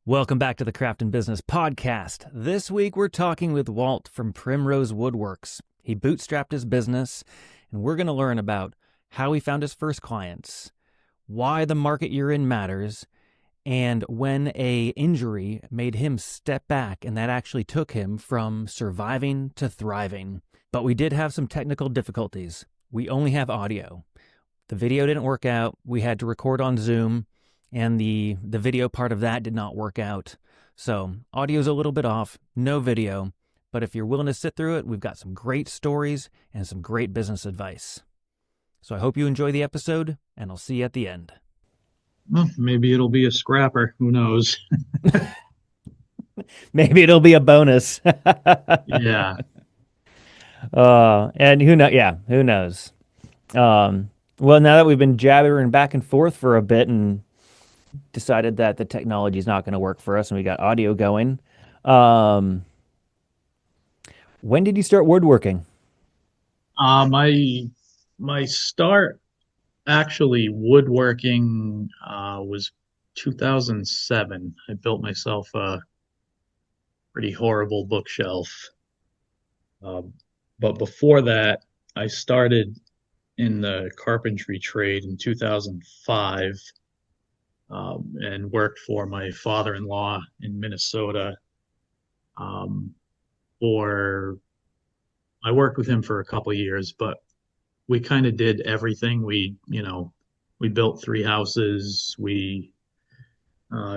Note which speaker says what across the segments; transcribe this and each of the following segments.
Speaker 1: Welcome back to the Craft and Business Podcast. This week we're talking with Walt from Primrose Woodworks. He bootstrapped his business, and we're going to learn about how he found his first clients, why the market you're in matters, and when a injury made him step back, and that actually took him from surviving to thriving. But we did have some technical difficulties. We only have audio. The video didn't work out. We had to record on Zoom. And the video part of that did not work out. So audio's a little bit off, no video. But if you're willing to sit through it, we've got some great stories and some great business advice. So I hope you enjoy the episode, and I'll see you at the end.
Speaker 2: Well, maybe it'll be a scrapper. Who knows?
Speaker 1: Maybe it'll be a bonus.
Speaker 2: Yeah.
Speaker 1: And who knows? Yeah, who knows? Well, now that we've been jabbering back and forth for a bit and decided that the technology is not going to work for us and we got audio going. When did you start woodworking?
Speaker 2: My start actually woodworking was 2007. I built myself a pretty horrible bookshelf. But before that, I started in the carpentry trade in 2005. And worked for my father-in-law in Minnesota. For I worked with him for a couple of years, but we kind of did everything. We built 3 houses. We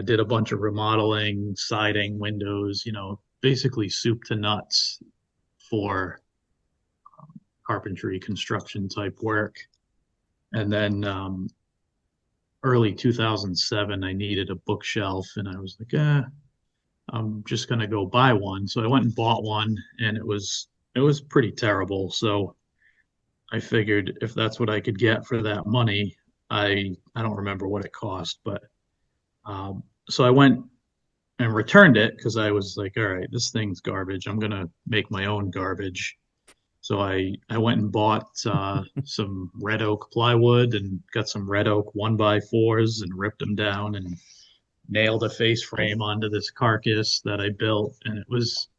Speaker 2: did a bunch of remodeling, siding, windows. Basically soup to nuts for carpentry, construction type work. And then early 2007, I needed a bookshelf, and I was like, I'm just gonna go buy one. So I went and bought one, and it was pretty terrible. So I figured if that's what I could get for that money, I don't remember what it cost, but so I went and returned it because I was like, all right, this thing's garbage. I'm gonna make my own garbage. So I went and bought some red oak plywood and got some red oak 1x4s and ripped them down and nailed a face frame onto this carcass that I built. And it was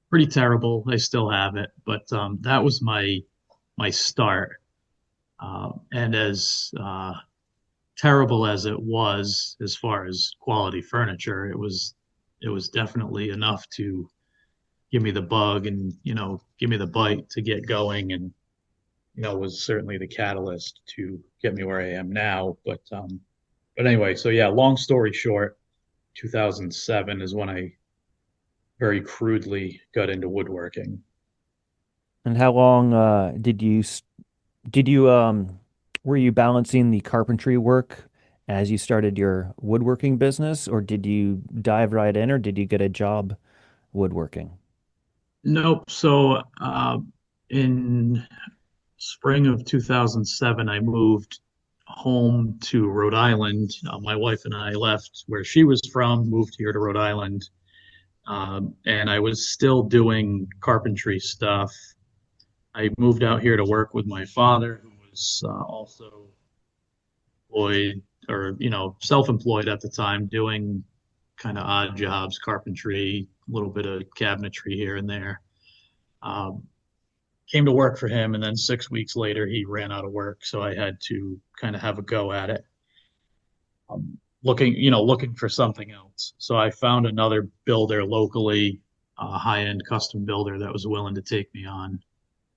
Speaker 2: pretty terrible. I still have it, but that was my start. And as terrible as it was as far as quality furniture, it was definitely enough to give me the bug and give me the bite to get going, and was certainly the catalyst to get me where I am now. But anyway, so yeah, long story short, 2007 is when I very crudely got into woodworking.
Speaker 1: And how long did you were you balancing the carpentry work as you started your woodworking business, or did you dive right in, or did you get a job woodworking?
Speaker 2: Nope. So in spring of 2007, I moved home to Rhode Island. My wife and I left where she was from, moved here to Rhode Island, and I was still doing carpentry stuff. I moved out here to work with my father, who was also employed or self-employed at the time, doing kind of odd jobs, carpentry, a little bit of cabinetry here and there. Um, Came to work for him, and then 6 weeks later, he ran out of work, so I had to kind of have a go at it, looking for something else. So I found another builder locally, a high-end custom builder that was willing to take me on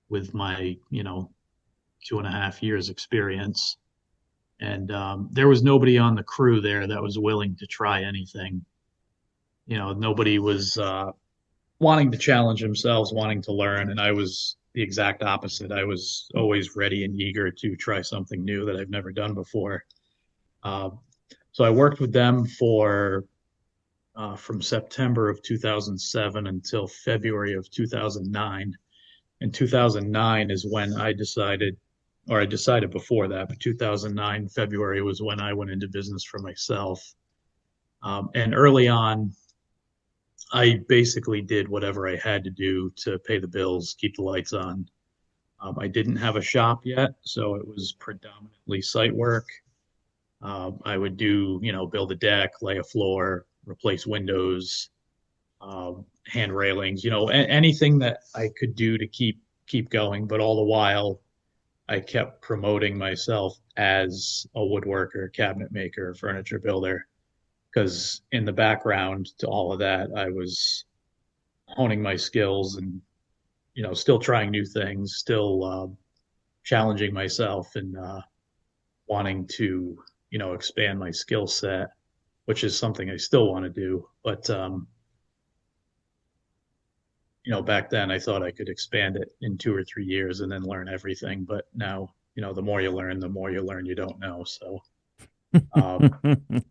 Speaker 2: with my 2.5 years experience. And there was nobody on the crew there that was willing to try anything. Nobody was wanting to challenge themselves, wanting to learn, and I was the exact opposite. I was always ready and eager to try something new that I've never done before. Uh, so I worked with them for from September of 2007 until February of 2009. And 2009 is when I decided, or I decided before that, but 2009 February was when I went into business for myself. And early on, I basically did whatever I had to do to pay the bills, keep the lights on. I didn't have a shop yet, so it was predominantly site work. I would do, build a deck, lay a floor, replace windows, hand railings, anything that I could do to keep going. But all the while, I kept promoting myself as a woodworker, cabinet maker, furniture builder, because in the background to all of that, I was honing my skills and still trying new things, still challenging myself and wanting to expand my skill set, which is something I still want to do. But back then I thought I could expand it in 2 or 3 years and then learn everything. But now, the more you learn, the more you learn you don't know. So, um,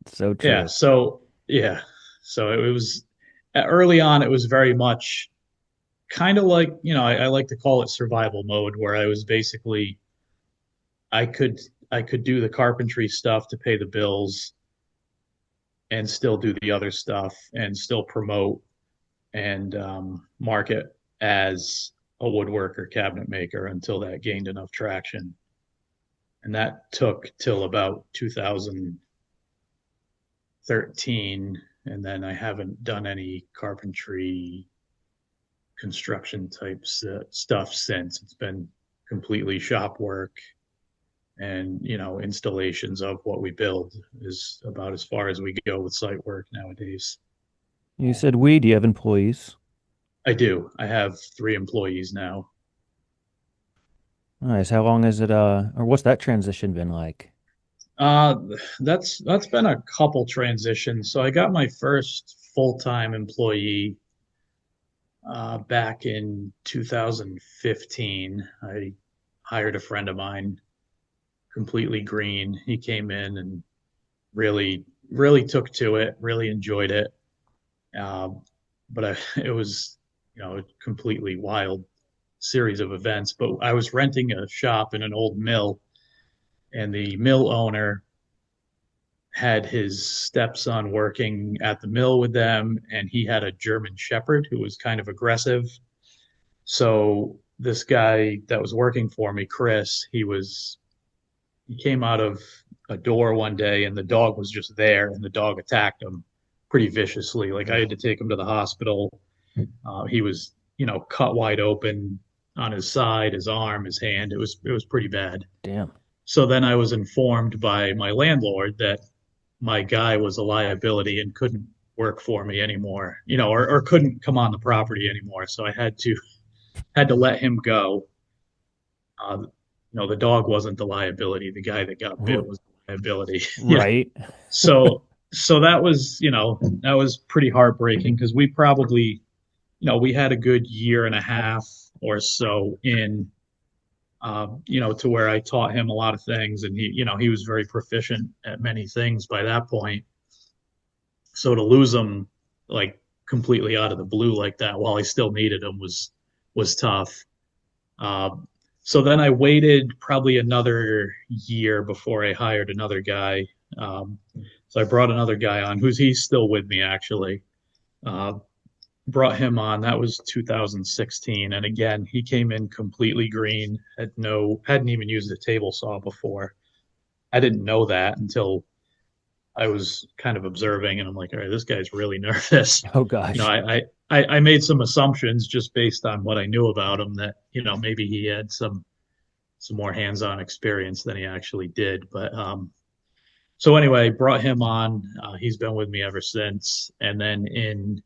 Speaker 1: So
Speaker 2: yeah,
Speaker 1: true.
Speaker 2: so yeah, so it was early on. It was very much kind of like, I like to call it survival mode, where I was basically I could I could do the carpentry stuff to pay the bills and still do the other stuff and still promote and market as a woodworker, cabinet maker until that gained enough traction. And that took till about 2013. And then I haven't done any carpentry construction types stuff since. It's been completely shop work and installations of what we build is about as far as we go with site work nowadays.
Speaker 1: You said we, do you have employees?
Speaker 2: I do. I have 3 employees now.
Speaker 1: Nice. How long is it, or what's that transition been like?
Speaker 2: Uh, that's been a couple transitions. So I got my first full-time employee back in 2015. I hired a friend of mine, completely green. He came in and really, really took to it, really enjoyed it. It was, a completely wild series of events. But I was renting a shop in an old mill, and the mill owner had his stepson working at the mill with them, and he had a German Shepherd who was kind of aggressive. So this guy that was working for me, Chris, he came out of a door one day, and the dog was just there, and the dog attacked him pretty viciously. Like I had to take him to the hospital. He was, cut wide open on his side, his arm, his hand. It was pretty bad.
Speaker 1: Damn.
Speaker 2: So then I was informed by my landlord that my guy was a liability and couldn't work for me anymore, or couldn't come on the property anymore. So I had to let him go. The dog wasn't the liability. The guy that got bit
Speaker 1: R-
Speaker 2: was the liability. Yeah.
Speaker 1: right.
Speaker 2: So that was, that was pretty heartbreaking because we probably, we had a good year and a half or so in, to where I taught him a lot of things, and he was very proficient at many things by that point. So to lose him like completely out of the blue like that while I still needed him was tough. Uh, so then I waited probably another year before I hired another guy. So I brought another guy on he's still with me actually. Uh, Brought him on. That was 2016, and again, he came in completely green. Hadn't even used a table saw before. I didn't know that until I was kind of observing, and I'm like, all right, this guy's really nervous.
Speaker 1: Oh
Speaker 2: You know,
Speaker 1: gosh.
Speaker 2: I made some assumptions just based on what I knew about him that maybe he had some more hands-on experience than he actually did. But so anyway, brought him on. He's been with me ever since, and then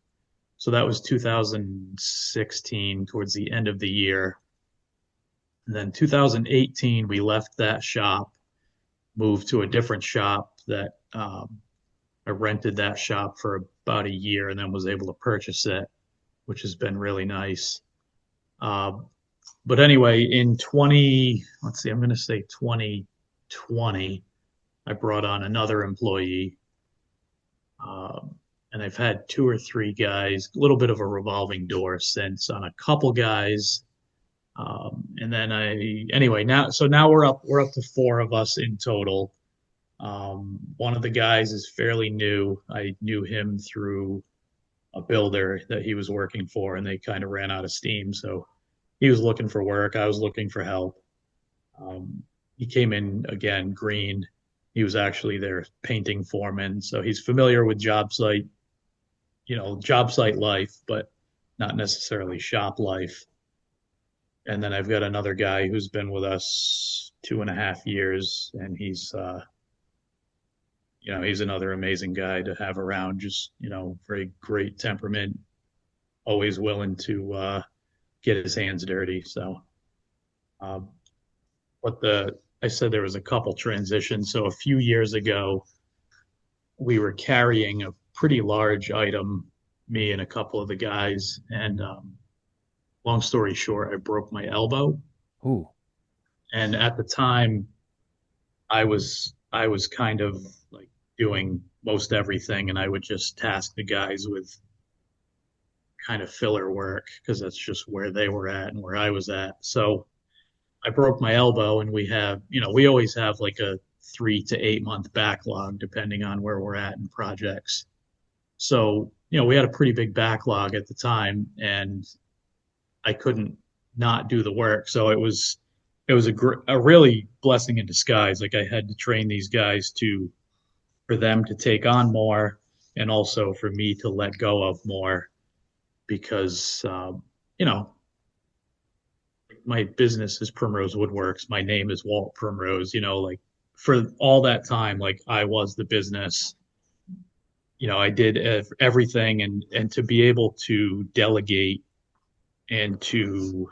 Speaker 2: so that was 2016 towards the end of the year. And then 2018, we left that shop, moved to a different shop that I rented that shop for about a year and then was able to purchase it, which has been really nice. Uh, but anyway, let's see, I'm going to say 2020, I brought on another employee. And I've had 2 or 3 guys, a little bit of a revolving door since on a couple guys. And then anyway, now we're up to 4 of us in total. One of the guys is fairly new. I knew him through a builder that he was working for, and they kind of ran out of steam. So he was looking for work. I was looking for help. He came in again, green. He was actually their painting foreman. So he's familiar with job site job site life, but not necessarily shop life. And then I've got another guy who's been with us 2.5 years, and he's another amazing guy to have around. Just, very great temperament, always willing to get his hands dirty. So, um, but I said there was a couple transitions. So a few years ago, we were carrying a pretty large item, me and a couple of the guys, and long story short, I broke my elbow.
Speaker 1: Ooh.
Speaker 2: And at the time, I was kind of like doing most everything, and I would just task the guys with kind of filler work because that's just where they were at and where I was at. So I broke my elbow, and we always have like a 3 to 8 month backlog depending on where we're at in projects. So, we had a pretty big backlog at the time, and I couldn't not do the work. So it was a really blessing in disguise. Like I had to train these guys for them to take on more, and also for me to let go of more because you know my business is Primrose Woodworks. My name is Walt Primrose. Like for all that time, like I was the business. I did everything, and to be able to delegate and to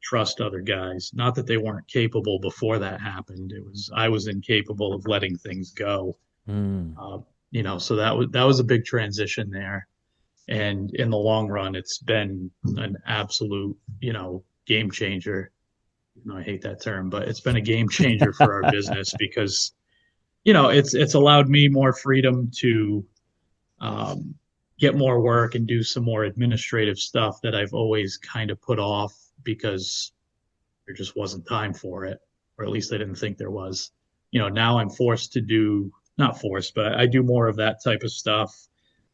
Speaker 2: trust other guys. Not that they weren't capable before that happened. It was I was incapable of letting things go.
Speaker 1: Mm.
Speaker 2: Uh, so that was a big transition there. And in the long run, it's been an absolute, game changer. I hate that term, but it's been a game changer for our business because, it's allowed me more freedom to um, get more work and do some more administrative stuff that I've always kind of put off because there just wasn't time for it, or at least I didn't think there was. Now I'm forced to do, not forced, but I do more of that type of stuff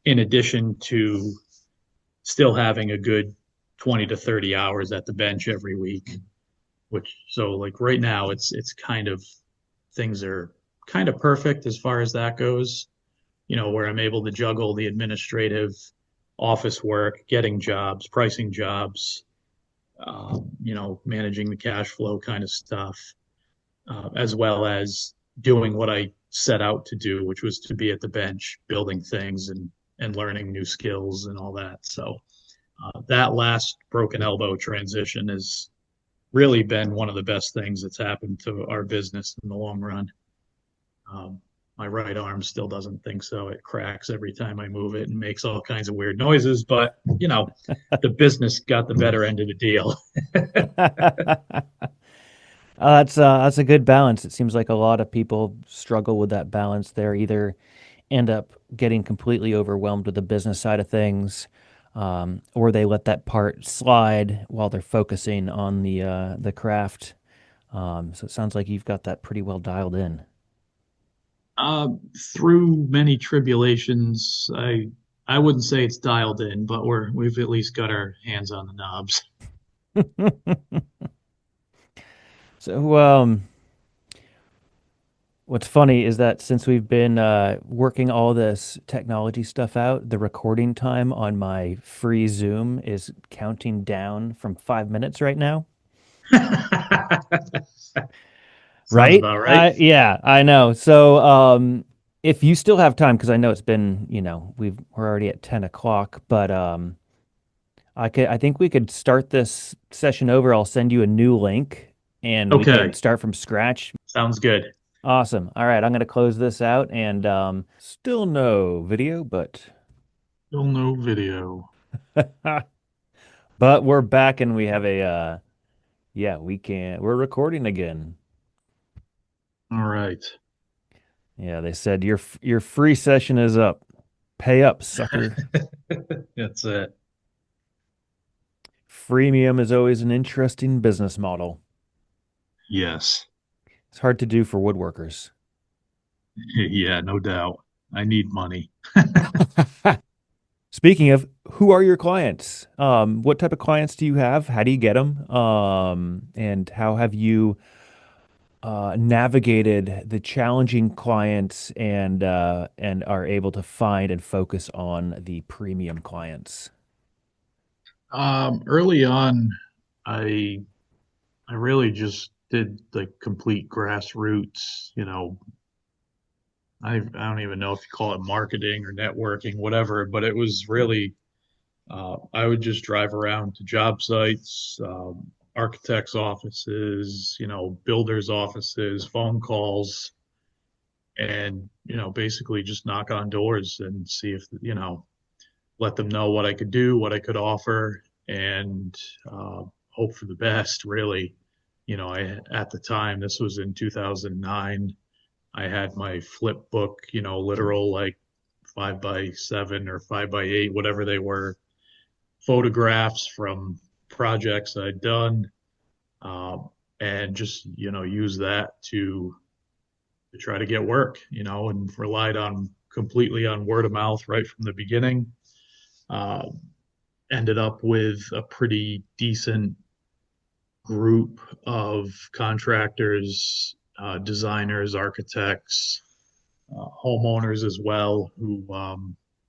Speaker 2: in addition to still having a good 20 to 30 hours at the bench every week, which so like right now it's kind of things are kind of perfect as far as that goes, where I'm able to juggle the administrative office work, getting jobs, pricing jobs, managing the cash flow kind of stuff, as well as doing what I set out to do, which was to be at the bench, building things and learning new skills and all that. So that last broken elbow transition has really been one of the best things that's happened to our business in the long run. My right arm still doesn't think so. It cracks every time I move it and makes all kinds of weird noises, but the business got the better end of the deal.
Speaker 1: That's a good balance. It seems like a lot of people struggle with that balance. They're either end up getting completely overwhelmed with the business side of things, or they let that part slide while they're focusing on the craft. So it sounds like you've got that pretty well dialed in.
Speaker 2: Through many tribulations, I wouldn't say it's dialed in, but we've at least got our hands on the knobs.
Speaker 1: So, what's funny is that since we've been working all this technology stuff out, the recording time on my free Zoom is counting down from 5 minutes right now.
Speaker 2: Sounds
Speaker 1: Right?
Speaker 2: about right.
Speaker 1: Yeah, I know. So, if you still have time, because I know it's been, we're already at 10 o'clock, but I think we could start this session over. I'll send you a new link, and we could
Speaker 2: Okay,
Speaker 1: start from scratch.
Speaker 2: sounds good.
Speaker 1: Awesome. All right, I'm gonna close this out, and still no video, but
Speaker 2: Still no video.
Speaker 1: but we're back, and we have a yeah, we're recording again.
Speaker 2: All right.
Speaker 1: Yeah, they said your free session is up. Pay up, sucker.
Speaker 2: That's it.
Speaker 1: Freemium is always an interesting business model.
Speaker 2: Yes.
Speaker 1: It's hard to do for woodworkers.
Speaker 2: Yeah, no doubt. I need money.
Speaker 1: Speaking of, who are your clients? What type of clients do you have? How do you get them? And how have you navigated the challenging clients and are able to find and focus on the premium clients?
Speaker 2: Early on, I I really just did the complete grassroots, I don't even know if you call it marketing or networking, whatever, but it was really I would just drive around to job sites, architects' offices, builders' offices, phone calls, and basically just knock on doors and see if let them know what I could do, what I could offer, and hope for the best. Really, I at the time, this was in 2009. I had my flip book, literal like 5x7 or 5x8, whatever they were, photographs from projects I'd done, um, and just use that to try to get work, and relied on completely on word of mouth right from the beginning. Uh, Ended up with a pretty decent group of contractors, designers, architects, homeowners as well, who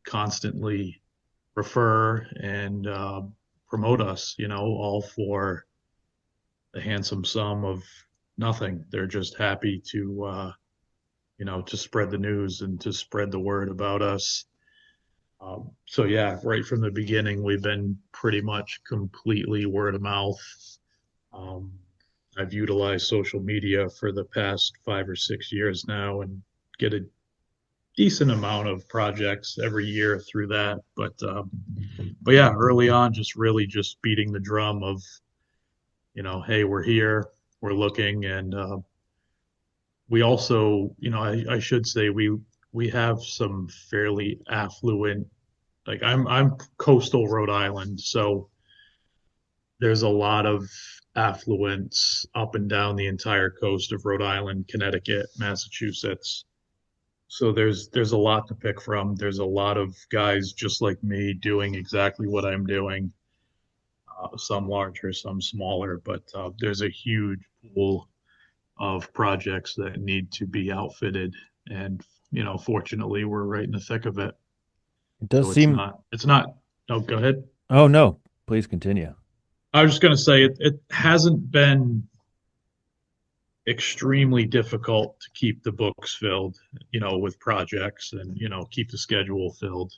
Speaker 2: constantly refer and promote us, all for the handsome sum of nothing. They're just happy to spread the news and to spread the word about us. So yeah, right from the beginning, we've been pretty much completely word of mouth. Um, I've utilized social media for the past 5 or 6 years now and get a decent amount of projects every year through that. But yeah, early on, just really just beating the drum of, hey, we're here, we're looking, and we also, I should say we have some fairly affluent, like I'm coastal Rhode Island, so there's a lot of affluence up and down the entire coast of Rhode Island, Connecticut, Massachusetts. So there's a lot to pick from. There's a lot of guys just like me doing exactly what I'm doing. Some larger, some smaller, but there's a huge pool of projects that need to be outfitted, and fortunately, we're right in the thick of it.
Speaker 1: It does
Speaker 2: So it's
Speaker 1: seem.
Speaker 2: not it's not. Oh, go ahead.
Speaker 1: Oh no, please continue.
Speaker 2: I was just going to say it hasn't been extremely difficult to keep the books filled, with projects and, keep the schedule filled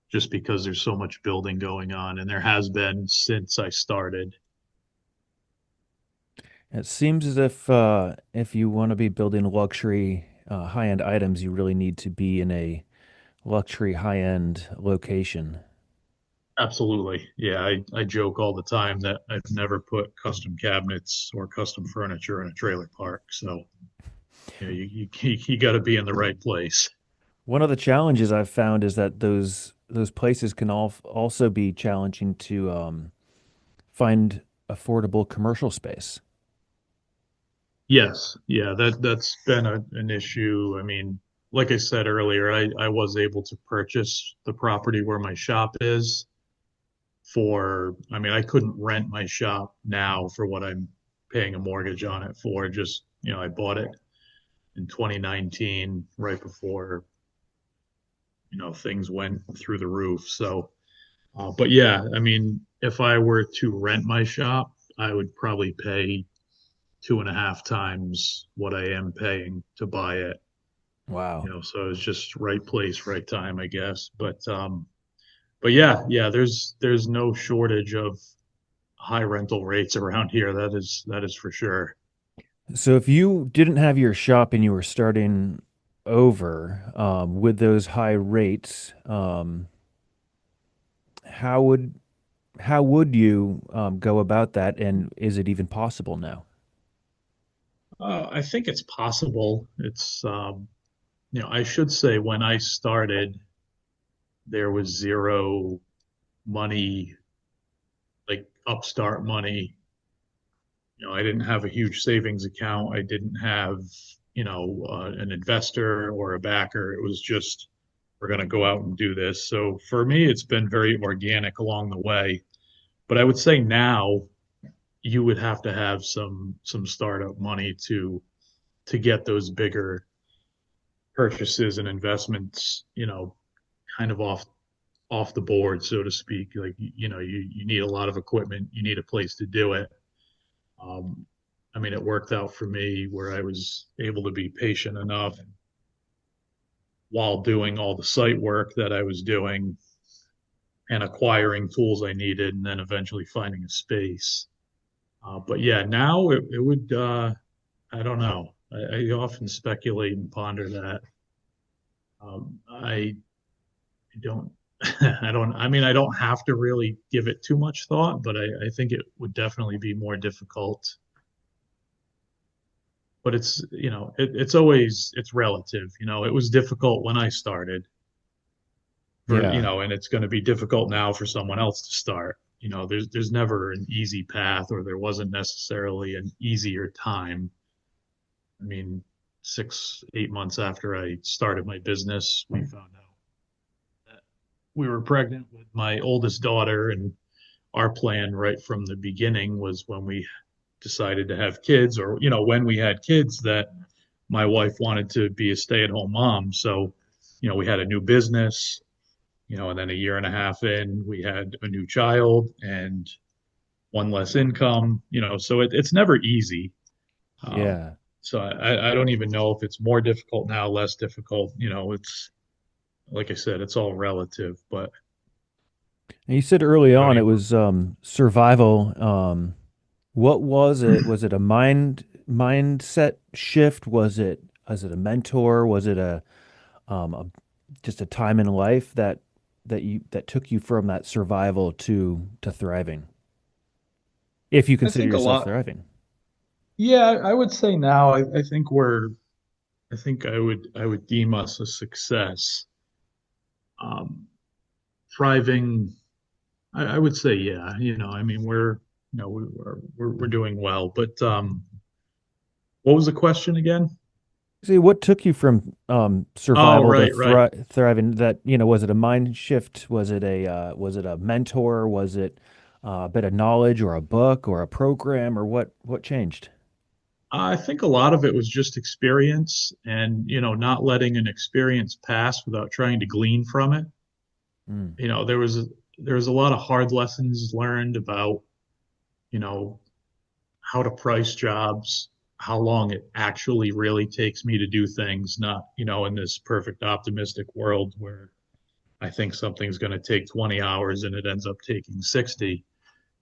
Speaker 2: just because there's so much building going on. And there has been since I started.
Speaker 1: It seems as if you want to be building luxury, high-end items, you really need to be in a luxury, high-end location.
Speaker 2: Absolutely. Yeah. I joke all the time that I've never put custom cabinets or custom furniture in a trailer park. So, you got to be in the right place.
Speaker 1: One of the challenges I've found is that those places can also be challenging to find affordable commercial space.
Speaker 2: Yes, yeah, that's been an issue. I mean, like I said earlier, I was able to purchase the property where my shop is I mean, I couldn't rent my shop now for what I'm paying a mortgage on it for. Just, I bought it in 2019, right before, things went through the roof. So, but yeah, I mean, if I were to rent my shop, I would probably pay 2.5 times what I am paying to buy it.
Speaker 1: Wow.
Speaker 2: So it's just right place, right time, I guess. But yeah, there's no shortage of high rental rates around here. That is for sure.
Speaker 1: So if you didn't have your shop and you were starting over with those high rates, how would how would you go about that? And is it even possible now?
Speaker 2: I think it's possible. I should say when I started, there was zero money, like upstart money. I didn't have a huge savings account. I didn't have, an investor or a backer. It was just, we're going to go out and do this. So for me, it's been very organic along the way. But I would say now you would have to have some startup money to to get those bigger purchases and investments, kind of off the board, so to speak. Like, you need a lot of equipment, you need a place to do it. Um, I mean, it worked out for me where I was able to be patient enough while doing all the site work that I was doing and acquiring tools I needed, and then eventually finding a space. But yeah, now it would, I don't know. I often speculate and ponder that. I don't, I mean, I don't have to really give it too much thought, but I think it would definitely be more difficult. But it's always, it's relative. It was difficult when I started
Speaker 1: Yeah.
Speaker 2: and it's going to be difficult now for someone else to start. There's never an easy path, or there wasn't necessarily an easier time. I mean, 6, 8 months after I started my business, we found out that we were pregnant with my oldest daughter, and our plan right from the beginning was when we decided to have kids, or when we had kids, that my wife wanted to be a stay-at-home mom. So, we had a new business, and then a year and a half in, we had a new child and one less income, so it's never easy. Um,
Speaker 1: Yeah.
Speaker 2: so I don't even know if it's more difficult now, less difficult. It's like I said, it's all relative, but
Speaker 1: And you said early
Speaker 2: I don't
Speaker 1: on it
Speaker 2: even.
Speaker 1: was survival. What was it? Was it a mindset shift? Was it a mentor? Was it a just a time in life that took you from that survival to thriving? If you
Speaker 2: I
Speaker 1: consider
Speaker 2: think a
Speaker 1: yourself
Speaker 2: lot.
Speaker 1: thriving.
Speaker 2: Yeah, I would say now. I think I think I would deem us a success. Um, Thriving. I would say, yeah. I mean, we're doing well. But what was the question again?
Speaker 1: See, what took you from
Speaker 2: Oh,
Speaker 1: survival to
Speaker 2: right, right.
Speaker 1: thriving? Was it a mind shift? Was it a mentor? Was it a bit of knowledge or a book or a program or what changed?
Speaker 2: I think a lot of it was just experience, and not letting an experience pass without trying to glean from it.
Speaker 1: Mm.
Speaker 2: There was a lot of hard lessons learned about you know how to price jobs, how long it actually really takes me to do things, not in this perfect optimistic world where I think something's going to take 20 hours and it ends up taking 60.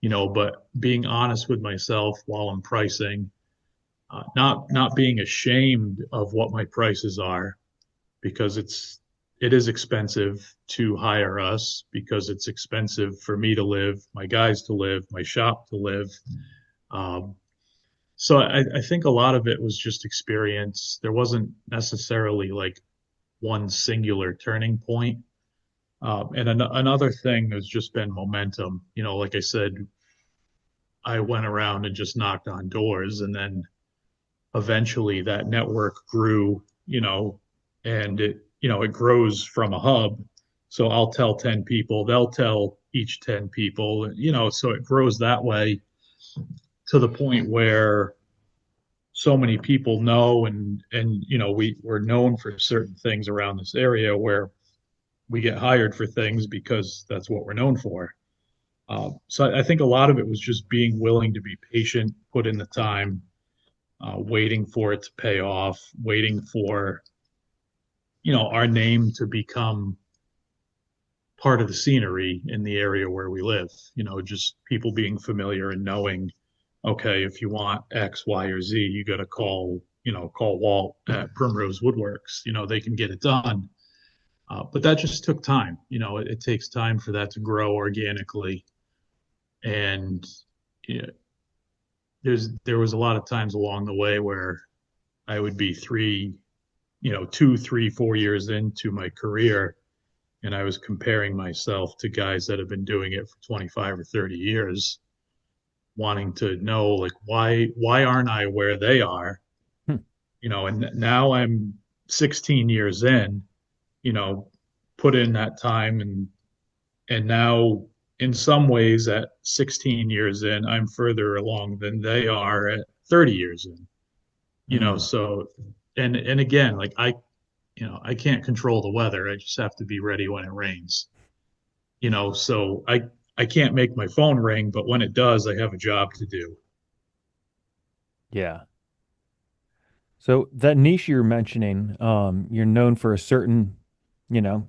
Speaker 2: But being honest with myself while I'm pricing, not being ashamed of what my prices are, because it is expensive to hire us, because it's expensive for me to live, my guys to live, my shop to live. Um, so I think a lot of it was just experience. There wasn't necessarily like one singular turning point. And another thing has just been momentum. Like I said, I went around and just knocked on doors, and then eventually that network grew, and it grows from a hub. So I'll tell 10 people, they'll tell each 10 people, so it grows that way to the point where so many people know, and we're known for certain things around this area where we get hired for things because that's what we're known for. So I think a lot of it was just being willing to be patient, put in the time, waiting for it to pay off, waiting for our name to become part of the scenery in the area where we live. Just people being familiar and knowing, okay, if you want X, Y, or Z, you got to call Walt at Primrose Woodworks. They can get it done. But that just took time. It takes time for that to grow organically. And you know, there was a lot of times along the way where I would be 2, 3, 4 years into my career, and I was comparing myself to guys that have been doing it for 25 or 30 years, wanting to know, like, why aren't I where they are?
Speaker 1: Hmm.
Speaker 2: And now I'm 16 years in, you know, put in that time, and now in some ways at 16 years in, I'm further along than they are at 30 years in.
Speaker 1: Mm.
Speaker 2: so and again, like I can't control the weather. I just have to be ready when it rains. So I can't make my phone ring, but when it does, I have a job to do.
Speaker 1: Yeah. So that niche you're mentioning, you're known for a certain, you know,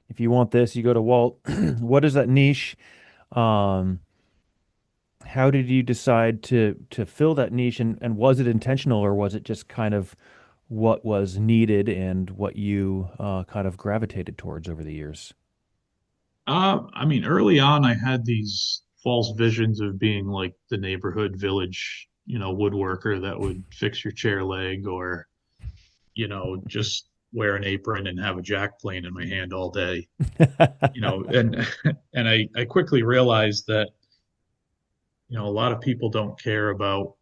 Speaker 1: if you want this, you go to Walt. What is that niche? Um, how did you decide to fill that niche, and was it intentional, or was it just kind of what was needed and what you kind of gravitated towards over the years?
Speaker 2: I mean, early on, I had these false visions of being like the neighborhood village, woodworker that would fix your chair leg or, just wear an apron and have a jack plane in my hand all day, and and I quickly realized that, a lot of people don't care about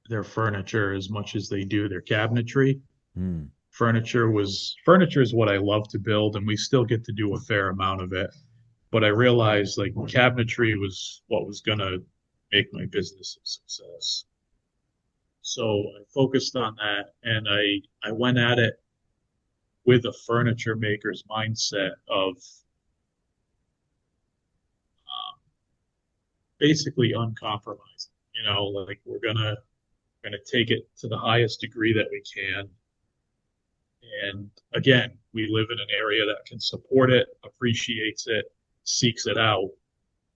Speaker 2: their furniture as much as they do their cabinetry.
Speaker 1: Mm.
Speaker 2: Furniture is what I love to build, and we still get to do a fair amount of it. But I realized like cabinetry was what was gonna make my business a success. So I focused on that, and I went at it with a furniture maker's mindset of basically uncompromising. Like we're gonna take it to the highest degree that we can. And again, we live in an area that can support it, appreciates it, seeks it out.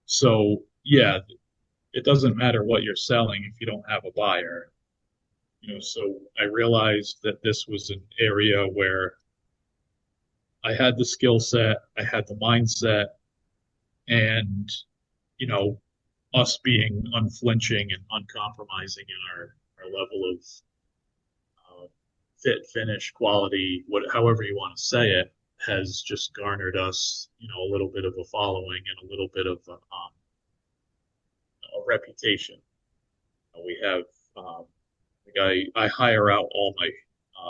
Speaker 2: So yeah, it doesn't matter what you're selling if you don't have a buyer. So I realized that this was an area where I had the skill set, I had the mindset, and you know, us being unflinching and uncompromising in our level of fit, finish, quality, however you want to say it, has just garnered us, a little bit of a following and a little bit of a reputation. We have, like I hire out all my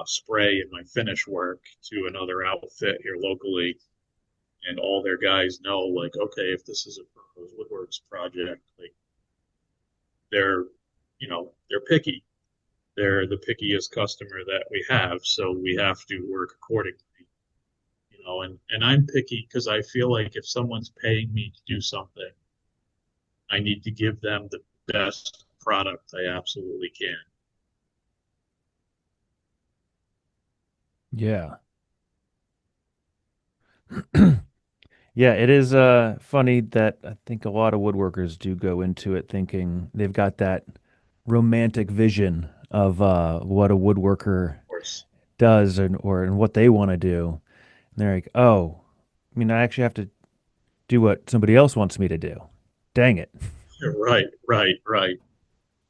Speaker 2: spray and my finish work to another outfit here locally, and all their guys know, like, okay, if this is a Primrose Woodworks project, like they're picky. They're the pickiest customer that we have, so we have to work accordingly. And I'm picky because I feel like if someone's paying me to do something, I need to give them the best product I absolutely can.
Speaker 1: Yeah. Yeah, it is funny that I think a lot of woodworkers do go into it thinking they've got that romantic vision of what a woodworker
Speaker 2: Of course.
Speaker 1: does and what they want to do. And they're like, "Oh, I mean, I actually have to do what somebody else wants me to do. Dang it."
Speaker 2: Right, right, right.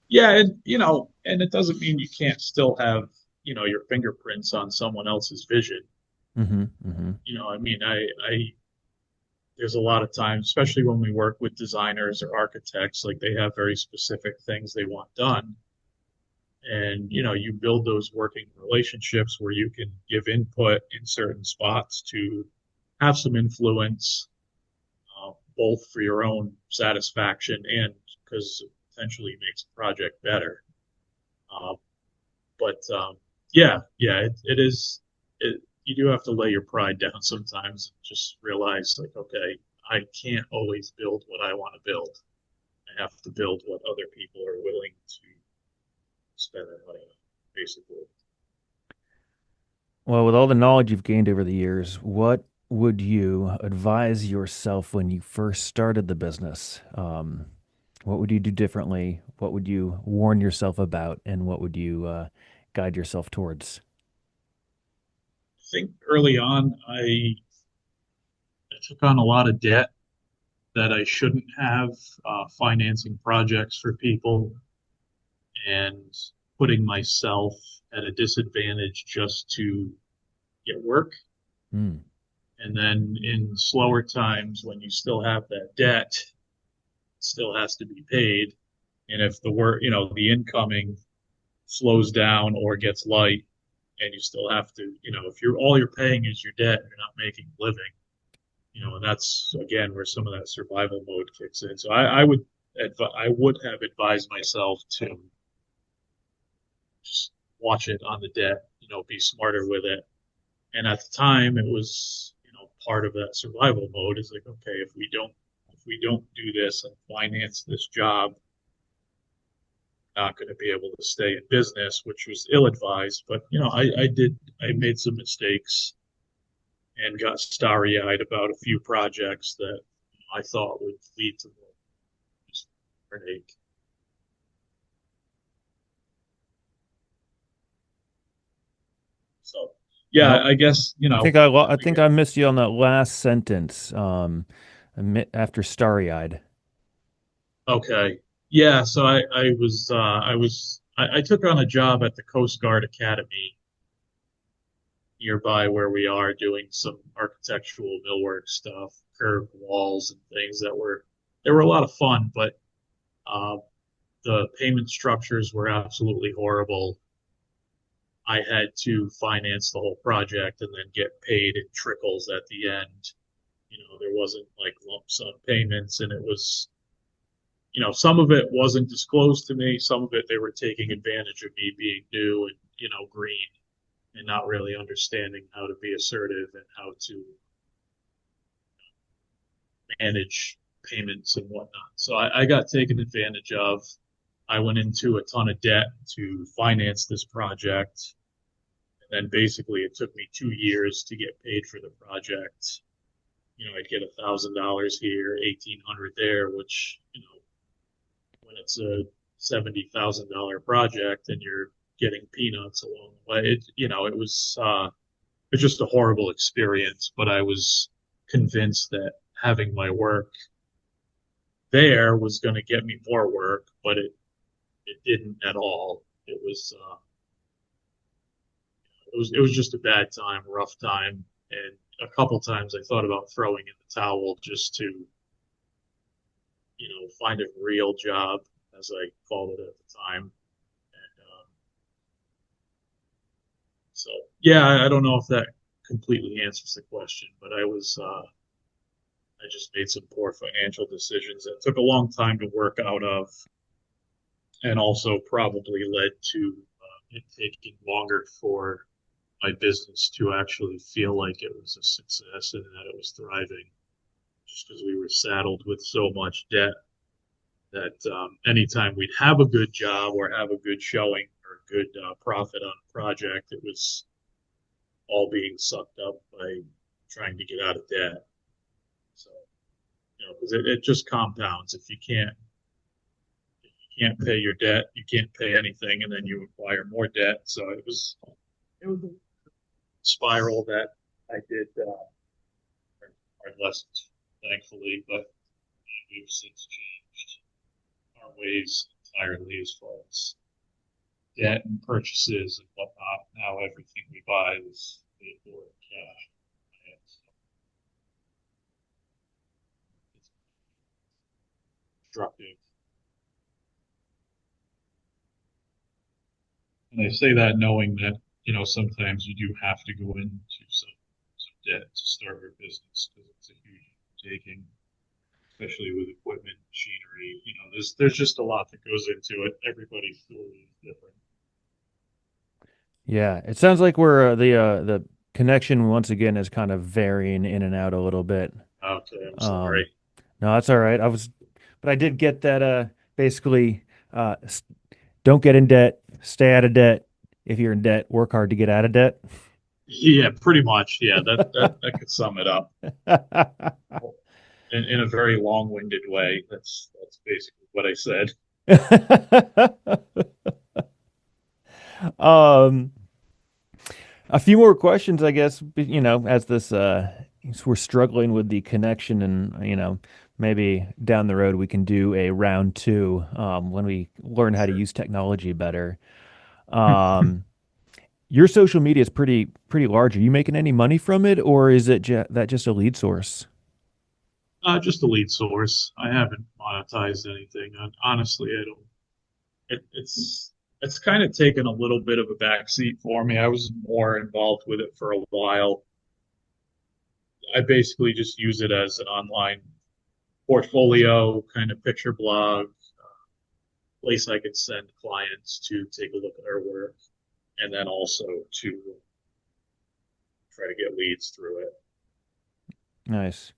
Speaker 2: Yeah, and and it doesn't mean you can't still have, your fingerprints on someone else's vision.
Speaker 1: Hmm. Hmm.
Speaker 2: I mean, I there's a lot of times, especially when we work with designers or architects, like they have very specific things they want done. And, you build those working relationships where you can give input in certain spots to have some influence, both for your own satisfaction and because it potentially makes a project better. Uh, but yeah, it is. You do have to lay your pride down sometimes. And just realize, like, okay, I can't always build what I want to build. I have to build what other people are willing to spend their money on, basically.
Speaker 1: Well, with all the knowledge you've gained over the years, what would you advise yourself when you first started the business? What would you do differently? What would you warn yourself about? And what would you guide yourself towards?
Speaker 2: I think early on, I took on a lot of debt that I shouldn't have, financing projects for people and putting myself at a disadvantage just to get work.
Speaker 1: Mm.
Speaker 2: And then in slower times, when you still have that debt, it still has to be paid. And if the work, the incoming slows down or gets light, and you still have to, if you're all you're paying is your debt, you're not making a living, and that's again where some of that survival mode kicks in. So I would have advised myself to just watch it on the debt, be smarter with it. And at the time, it was, part of that survival mode is like, okay, if we don't do this and finance this job, we're not going to be able to stay in business, which was ill-advised. But I made some mistakes and got starry-eyed about a few projects that I thought would lead to more heartache. So, yeah,
Speaker 1: Well,
Speaker 2: I guess,
Speaker 1: I think I missed you on that last sentence. After starry-eyed.
Speaker 2: okay. Yeah, so I took on a job at the Coast Guard Academy nearby where we are doing some architectural millwork stuff, curved walls and things they were a lot of fun, but uh, the payment structures were absolutely horrible. I had to finance the whole project and then get paid in trickles at the end. There wasn't like lump sum payments, and it was, some of it wasn't disclosed to me. Some of it they were taking advantage of me being new and, green and not really understanding how to be assertive and how to manage payments and whatnot. So I got taken advantage of. I went into a ton of debt to finance this project. And then basically it took me 2 years to get paid for the project. I'd get $1,000 here, 1,800 there, which, when it's a $70,000 project and you're getting peanuts along the way, it's just a horrible experience. But I was convinced that having my work there was going to get me more work, but it didn't at all. It was just a bad time, rough time, and a couple times I thought about throwing in the towel just to, find a real job, as I called it at the time. And so, yeah, I don't know if that completely answers the question, but I just made some poor financial decisions that took a long time to work out of, and also probably led to it taking longer for my business to actually feel like it was a success and that it was thriving, just because we were saddled with so much debt that anytime we'd have a good job or have a good showing or a good profit on a project, it was all being sucked up by trying to get out of debt. So, because it just compounds. If you can't pay your debt, you can't pay anything, and then you acquire more debt. So it was a spiral that I did learn lessons, thankfully, but we've since changed our ways entirely as far as debt and purchases and whatnot. Now everything we buy is paid for in cash. And so it's destructive. And I say that knowing that, sometimes you do have to go into some debt to start your business because it's a huge undertaking, especially with equipment, machinery. There's just a lot that goes into it. Everybody's story is different.
Speaker 1: Yeah, it sounds like we're the connection once again is kind of varying in and out a little bit.
Speaker 2: Okay, I'm
Speaker 1: Um,
Speaker 2: sorry.
Speaker 1: no, that's all right. But I did get that. Basically, don't get in debt, stay out of debt. If you're in debt, work hard to get out of debt.
Speaker 2: Yeah, pretty much. Yeah, that could sum it up in a very long-winded way. That's basically what I said.
Speaker 1: um, a few more questions, I guess. As we're struggling with the connection, and maybe down the road we can do a round two when we learn how to
Speaker 2: Sure.
Speaker 1: use technology better. Um, your social media is pretty large. Are you making any money from it, or is it that just a lead source?
Speaker 2: Just a lead source. I haven't monetized anything. Honestly, I don't. It's kind of taken a little bit of a backseat for me. I was more involved with it for a while. I basically just use it as an online portfolio, kind of picture blog, place I could send clients to take a look at our work. and then also to try to get leads through it.
Speaker 1: Nice.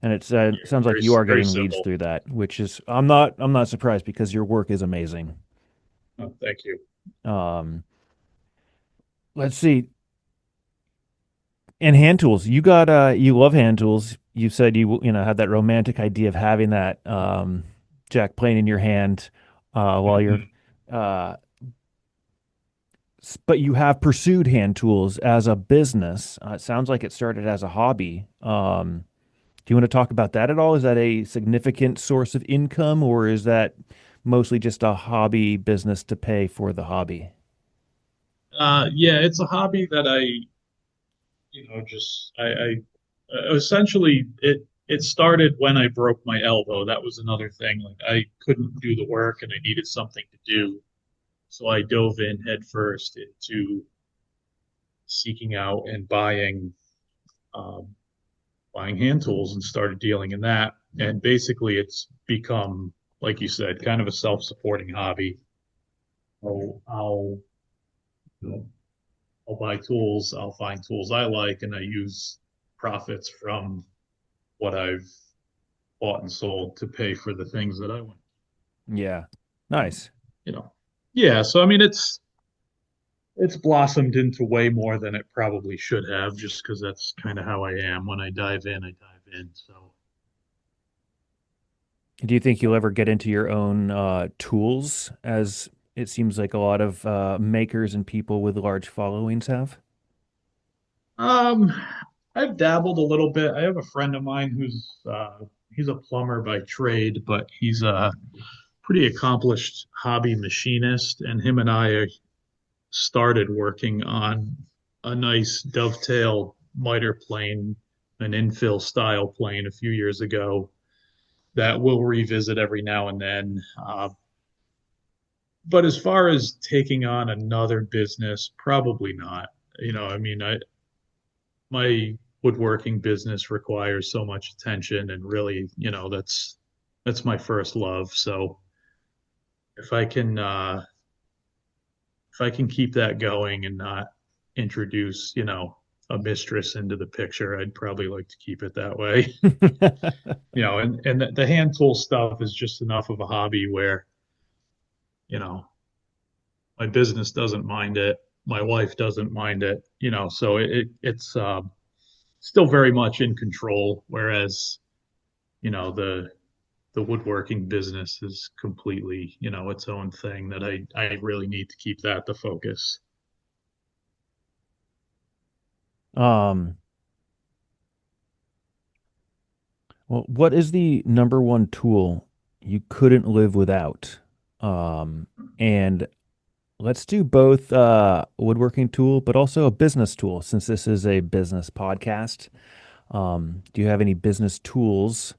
Speaker 1: And it
Speaker 2: Yeah,
Speaker 1: sounds like
Speaker 2: very
Speaker 1: you are
Speaker 2: very
Speaker 1: getting leads
Speaker 2: simple.
Speaker 1: through that, which is I'm not surprised because your work is amazing.
Speaker 2: Oh, thank you.
Speaker 1: Um, let's see. And hand tools. You love hand tools. You said you had that romantic idea of having that jack plane in your hand while you're
Speaker 2: Mhm.
Speaker 1: uh but you have pursued hand tools as a business. It sounds like it started as a hobby. Do you want to talk about that at all? Is that a significant source of income, or is that mostly just a hobby business to pay for the hobby?
Speaker 2: Yeah, it's a hobby that just essentially it started when I broke my elbow. That was another thing. Like I couldn't do the work and I needed something to do. So I dove in headfirst into seeking out and um, buying hand tools and started dealing in that. And basically, it's become, like you said, kind of a self-supporting hobby. I'll you know, I'll buy tools, I'll find tools I like, and I use profits from what I've bought and sold to pay for the things that I want.
Speaker 1: Yeah.
Speaker 2: Um,
Speaker 1: Nice.
Speaker 2: you know, yeah. So I mean, it's blossomed into way more than it probably should have, just because that's kind of how I am. When I dive in, I dive in. So
Speaker 1: Do you think you'll ever get into your own tools, as it seems like a lot of makers and people with large followings have?
Speaker 2: Um, I've dabbled a little bit. I have a friend of mine who's he's a plumber by trade, but he's a pretty accomplished hobby machinist, and him and I started working on a nice dovetail miter plane, an infill style plane a few years ago that we'll revisit every now and then. But as far as taking on another business, probably not. I mean, my woodworking business requires so much attention and really, that's my first love. So if I can if I can keep that going and not introduce, a mistress into the picture, I'd probably like to keep it that way. And the hand tool stuff is just enough of a hobby where, you know, my business doesn't mind it, my wife doesn't mind it, so it's still very much in control, whereas, the woodworking business is completely, its own thing that I really need to keep that the focus.
Speaker 1: um, well, what is the number one tool you couldn't live without? Um, and let's do both woodworking tool, but also a business tool, since this is a business podcast. Do you have any business tools,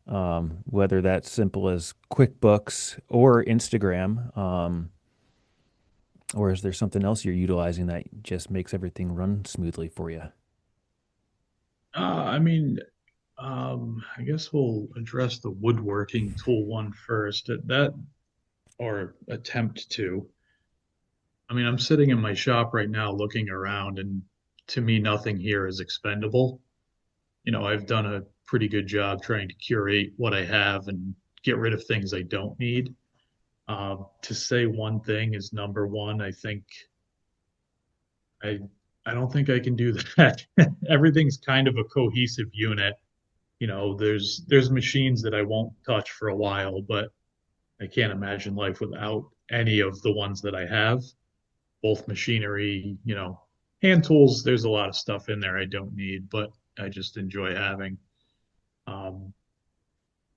Speaker 1: whether that's simple as QuickBooks or Instagram, or is there something else you're utilizing that just makes everything run smoothly for you?
Speaker 2: I mean, I guess we'll address the woodworking tool one first. That or attempt to. I mean, I'm sitting in my shop right now looking around, and to me, nothing here is expendable. I've done a pretty good job trying to curate what I have and get rid of things I don't need. To say one thing is number one, I think I I don't think I can do that. Everything's kind of a cohesive unit. There's machines that I won't touch for a while, but I can't imagine life without any of the ones that I have. Both machinery, hand tools. There's a lot of stuff in there I don't need, but I just enjoy having. Um,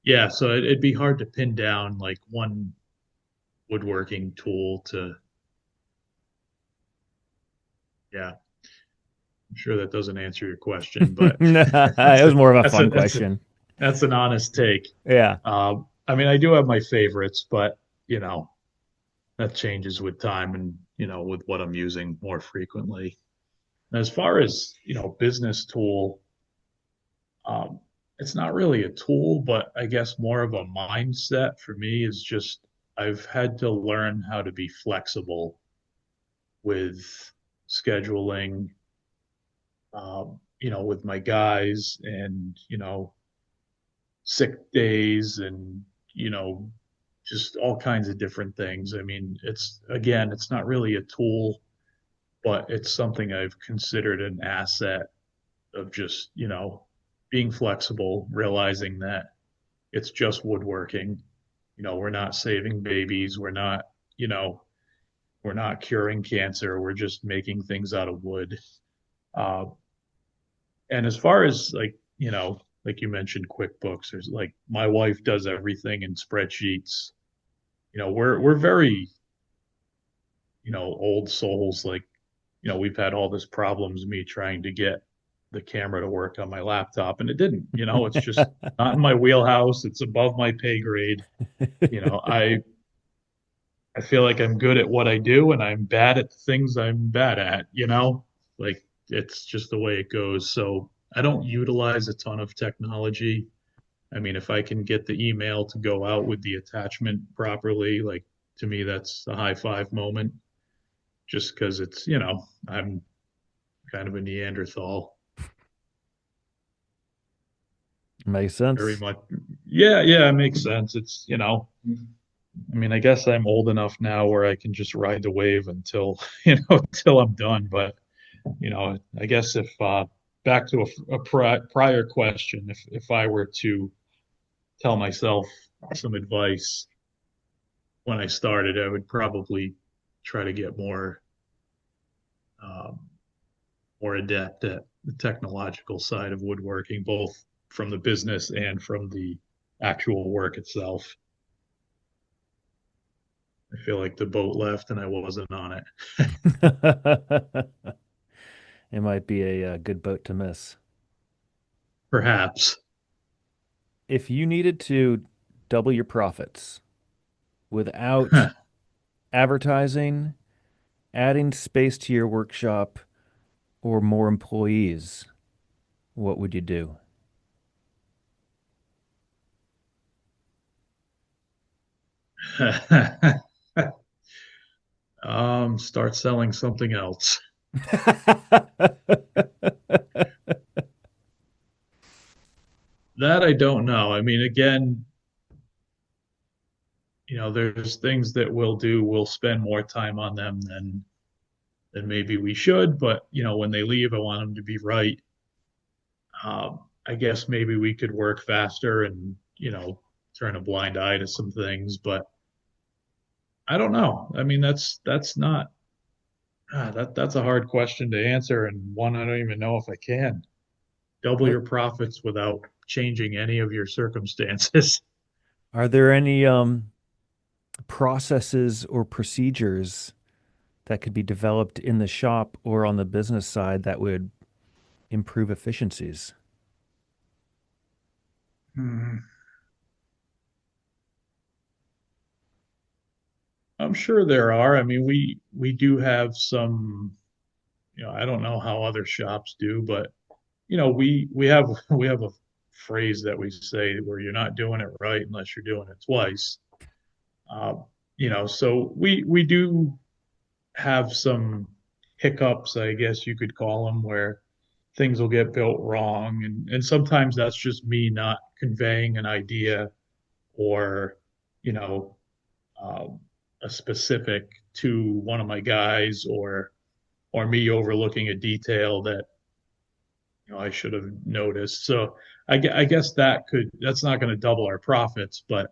Speaker 2: yeah, so it'd be hard to pin down like one woodworking tool to. Yeah, I'm sure that doesn't answer your question, but
Speaker 1: It
Speaker 2: that's
Speaker 1: was
Speaker 2: a
Speaker 1: more of a
Speaker 2: that's a
Speaker 1: fun
Speaker 2: that's a
Speaker 1: question.
Speaker 2: that's an honest take.
Speaker 1: Yeah.
Speaker 2: I mean, I do have my favorites, but that changes with time and with what I'm using more frequently. As far as business tool, um, it's not really a tool, but I guess more of a mindset for me is just I've had to learn how to be flexible with scheduling, with my guys and, sick days and, you know, just all kinds of different things. I mean, it's not really a tool, but it's something I've considered an asset of just, being flexible, realizing that it's just woodworking. We're not saving babies. You know, we're not curing cancer. We're just making things out of wood. Uh, and as far as like you mentioned, QuickBooks, there's like my wife does everything in spreadsheets. We're very, old souls. Like, we've had all this problems, me trying to get the camera to work on my laptop, and it didn't. It's just not in my wheelhouse. It's above my pay grade. You know, I I feel like I'm good at what I do and I'm bad at the things I'm bad at. Like it's just the way it goes. So I don't utilize a ton of technology. I mean, if I can get the email to go out with the attachment properly, like to me, that's a high five moment just because I'm kind of a Neanderthal.
Speaker 1: Makes
Speaker 2: Very
Speaker 1: sense.
Speaker 2: much. Yeah, yeah, it makes sense. I mean, I guess I'm old enough now where I can just ride the wave until, until I'm done. But, I guess if, back to a prior question, if I were to tell myself some advice when I started, I would probably try to get um, more adept at the technological side of woodworking, both from the business and from the actual work itself. I feel like the boat left and I wasn't on it.
Speaker 1: It might be a, good boat to miss.
Speaker 2: Perhaps.
Speaker 1: If you needed to double your profits without advertising, adding space to your workshop, or more employees, what would you do?
Speaker 2: Start selling something else. That I don't know. I mean, again, there's things that we'll do. We'll spend more time on them than maybe we should. But when they leave, I want them to be right. I guess maybe we could work faster and turn a blind eye to some things. But I don't know. I mean, that's not that's a hard question to answer, and one I don't even know if I can. Double
Speaker 1: Are,
Speaker 2: your profits without changing any of your circumstances.
Speaker 1: are there any processes or procedures that could be developed in the shop or on the business side that would improve efficiencies?
Speaker 2: Hmm. I'm sure there are. I mean, we do have some, I don't know how other shops do, but we have we have a phrase that we say where you're not doing it right unless you're doing it twice. Uh, so we do have some hiccups, I guess you could call them, where things will get built wrong, and sometimes that's just me not conveying an idea or you know um, a specific to one of my guys or me overlooking a detail that I should have noticed. So I guess that's not going to double our profits, but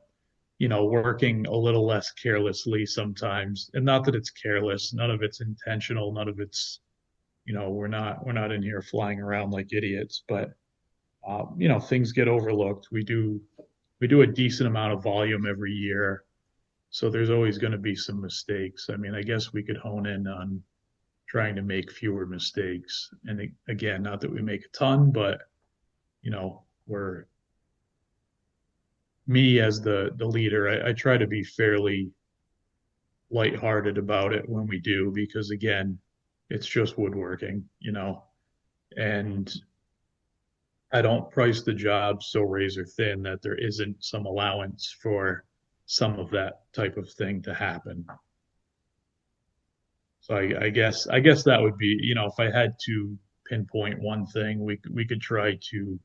Speaker 2: working a little less carelessly sometimes, and not that it's careless, none of it's intentional, none of it's we're not in here flying around like idiots, but things get overlooked. We do a decent amount of volume every year, so there's always going to be some mistakes. I mean, I guess we could hone in on trying to make fewer mistakes. And again, not that we make a ton, but we're me as the leader. I try to be fairly lighthearted about it when we do, because again, it's just woodworking, and I don't price the job so razor thin that there isn't some allowance for some of that type of thing to happen. So I guess that would be, if I had to pinpoint one thing, we could try to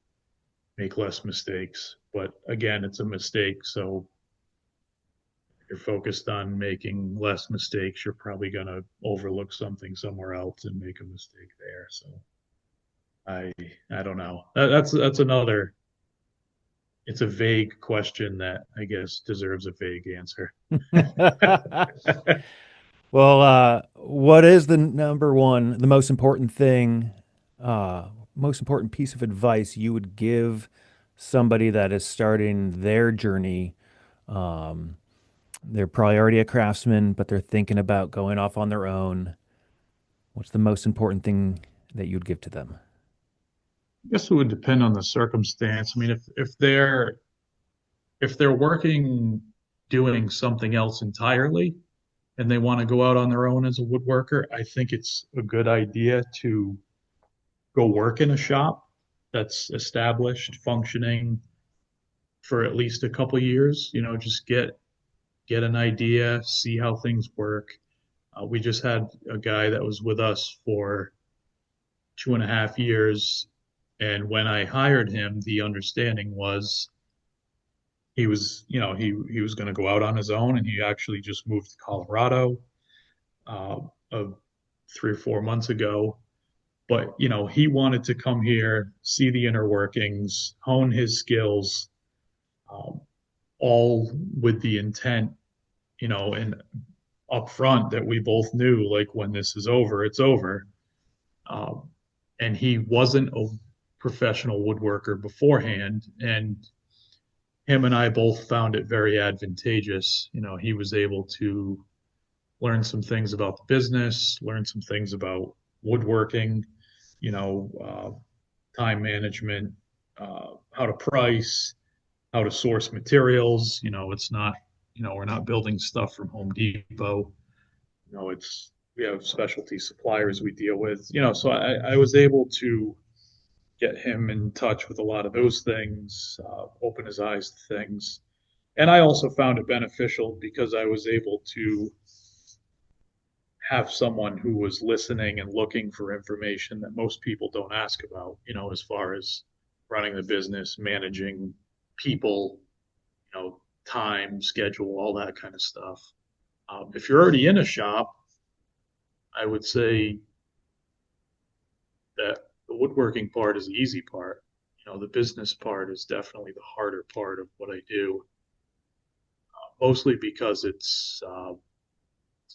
Speaker 2: make less mistakes. But again, it's a mistake, so if you're focused on making less mistakes, you're probably going to overlook something somewhere else and make a mistake there. So I I don't know. That's another. It's a vague question that I guess deserves a vague answer.
Speaker 1: Well, what is the number one, the most important thing, uh, most important piece of advice you would give somebody that is starting their journey? Um, they're probably already a craftsman, but they're thinking about going off on their own. What's the most important thing that you'd give to them?
Speaker 2: I guess it would depend on the circumstance. I mean, if they're working doing something else entirely and they want to go out on their own as a woodworker, I think it's a good idea to go work in a shop that's established, functioning for at least a couple years. Just get an idea, see how things work. We just had a guy that was with us for 2.5 years, and when I hired him, the understanding was he was going to go out on his own, and he actually just moved to Colorado uh, of 3 or 4 months ago. But he wanted to come here, see the inner workings, hone his skills, um, all with the intent, and up front that we both knew, like, when this is over, it's over. Um, and he wasn't a professional woodworker beforehand, and him and I both found it very advantageous. He was able to learn some things about the business, learn some things about woodworking, you know, time management, how to price, how to source materials. It's not, we're not building stuff from Home Depot. It's we have specialty suppliers we deal with. So I was able to get him in touch with a lot of those things, open his eyes to things. And I also found it beneficial because I was able to have someone who was listening and looking for information that most people don't ask about, as far as running the business, managing people, time, schedule, all that kind of stuff. If you're already in a shop, I would say that the woodworking part is the easy part. The business part is definitely the harder part of what I do, mostly because it's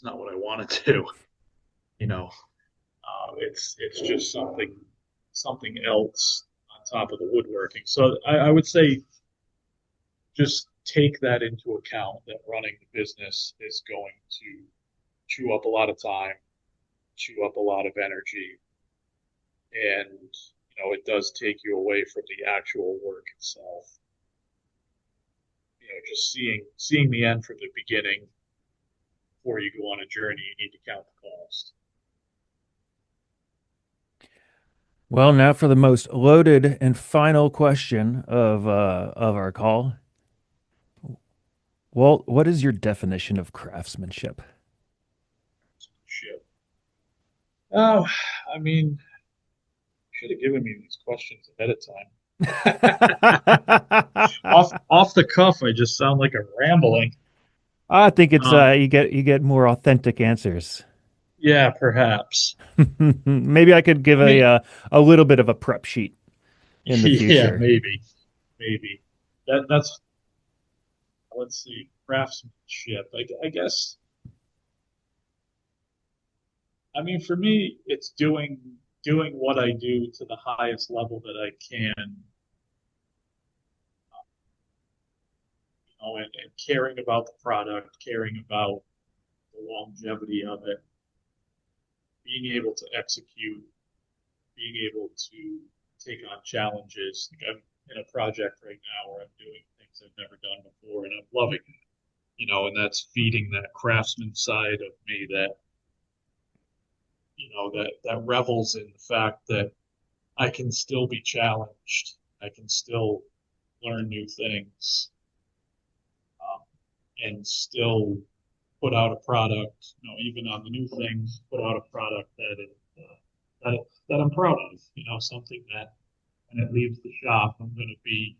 Speaker 2: not what I want to do. You know, it's just something else on top of the woodworking. So I would say just take that into account, that running the business is going to chew up a lot of time, chew up a lot of energy, and it does take you away from the actual work itself. Just seeing the end from the beginning before you go on a journey, you need to count the cost.
Speaker 1: Well, now for the most loaded and final question of our call. Walt, what is your definition of craftsmanship?
Speaker 2: Shit. Oh, I mean, should have given me these questions ahead of time. Off the cuff, I just sound like I'm rambling.
Speaker 1: I think it's
Speaker 2: Um,
Speaker 1: you get more authentic answers.
Speaker 2: yeah, perhaps.
Speaker 1: Maybe I could give
Speaker 2: I mean,
Speaker 1: a little bit of a prep sheet in the
Speaker 2: yeah,
Speaker 1: future.
Speaker 2: maybe. That's let's see, craftsmanship. I guess. I mean, for me, it's doing what I do to the highest level that I can, and caring about the product, caring about the longevity of it, being able to execute, being able to take on challenges. Like, I'm in a project right now where I'm doing things I've never done before, and I'm loving it. And that's feeding that craftsman side of me that that revels in the fact that I can still be challenged. I can still learn new things, and still put out a product, even on the new things, put out a product that I'm proud of, something that when it leaves the shop, I'm going to be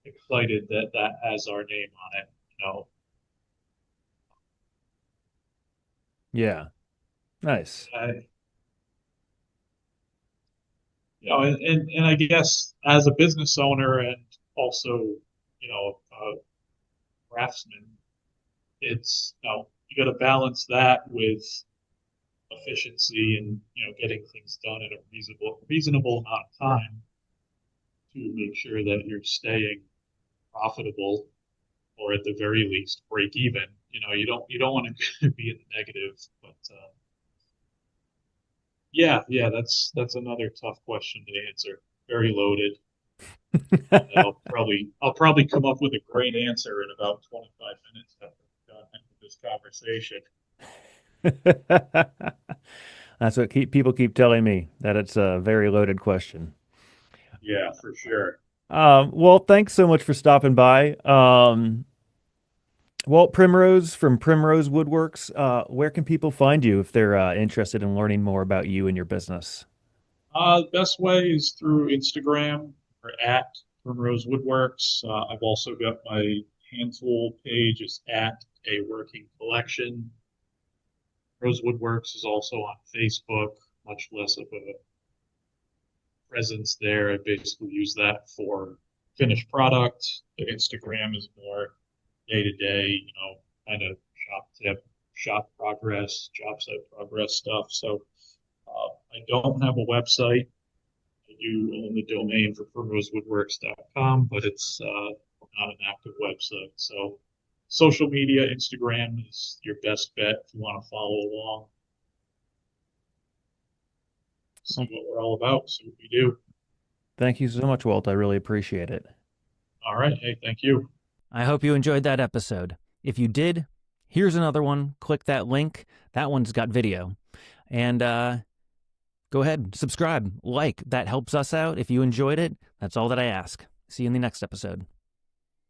Speaker 2: excited that that has our name on it,
Speaker 1: Yeah. Nice.
Speaker 2: I, and I guess as a business owner and also, a craftsman, it's, you got to balance that with efficiency and, getting things done in a reasonable amount of time to make sure that you're staying profitable or at the very least break even. You don't want to be in the negative, but yeah, that's another tough question to answer. Very loaded. I'll probably come up with a great answer in about 25 minutes after we're done with this conversation.
Speaker 1: That's what people keep telling me, that it's a very loaded question.
Speaker 2: Yeah, for sure.
Speaker 1: Well, thanks so much for stopping by. Walt Primrose from Primrose Woodworks. Where can people find you if they're interested in learning more about you and your business?
Speaker 2: Best way is through Instagram or at Primrose Woodworks. I've also got my hand tool page is at a working collection. Rose Woodworks is also on Facebook, much less of a presence there. I basically use that for finished product. The Instagram is more day to day, kind of shop tip, shop progress, job site progress stuff. So I don't have a website. I do own the domain for primrosewoodworks.com, but it's not an active website. So social media, Instagram is your best bet if you want to follow along. See what we're all about, see what we do.
Speaker 1: Thank you so much, Walt. I really appreciate it.
Speaker 2: All right. Hey, thank you.
Speaker 1: I hope you enjoyed that episode. If you did, here's another one. Click that link. That one's got video. And go ahead, subscribe, like. That helps us out. If you enjoyed it, that's all that I ask. See you in the next episode.